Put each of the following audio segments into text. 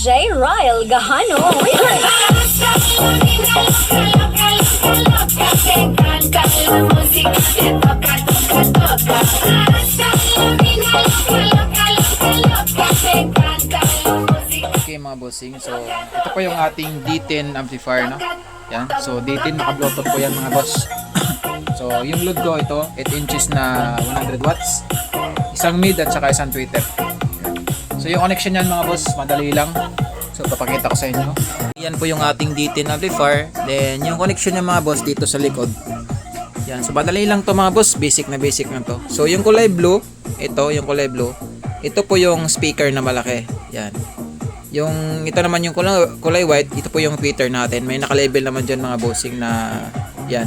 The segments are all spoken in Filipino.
DJ Ryle Gahano. Okay mga bossing, so ito po yung ating D10 amplifier, no? Yan, so D10 naka-bluetooth po yan mga boss. So yung load ko ito 8 inches na 100 watts, isang mid at saka isang tweeter. So yung connection yan mga boss, madali lang. So papakita ko sa inyo. Yan po yung ating D10 amplifier. Then yung connection niya mga boss dito sa likod. Yan, so madali lang to mga boss, basic na to. So yung kulay blue, yung kulay blue, ito po yung speaker na malaki. Yan. Yung ito naman yung kulay white, ito po yung tweeter natin. May naka-label naman diyan mga bossing na yan.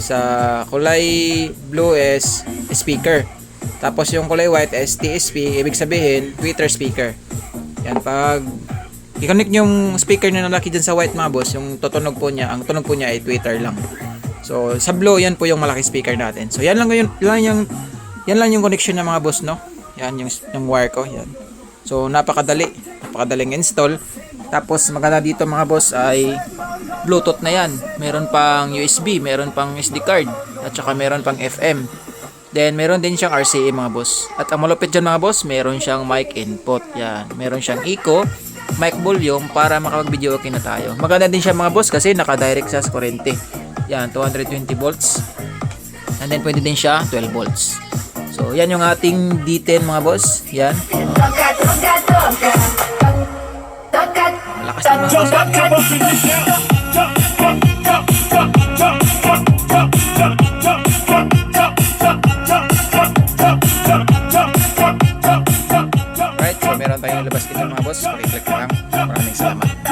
Sa kulay blue is speaker. Tapos yung kulay white is TSP, ibig sabihin tweeter speaker. Yan, pag i-connect yung speaker na nalaki dyan sa white mga boss, yung tutunog po niya, ang tunog po niya ay tweeter lang. So sa blue, yan po yung malaki speaker natin. So yan lang yung connection ng mga boss, no? Yan yung wire ko, yan. So napakadaling install. Tapos maganda dito mga boss ay Bluetooth na yan. Meron pang USB, meron pang SD card, at saka meron pang FM. Then meron din siyang RCA mga boss. At ang malupit dyan mga boss, meron siyang mic input. Yan, meron siyang echo, mic volume para makapag-video okay na tayo. Maganda din siya mga boss kasi naka-direct sa kurente. Yan, 220 volts. And then pwede din siya 12 volts. So yan yung ating D10 mga boss. Yan. Malakas na mga boss. Alright, so meron tayong labas dito mga boss. Pakiclick na lang. Maraming salamat.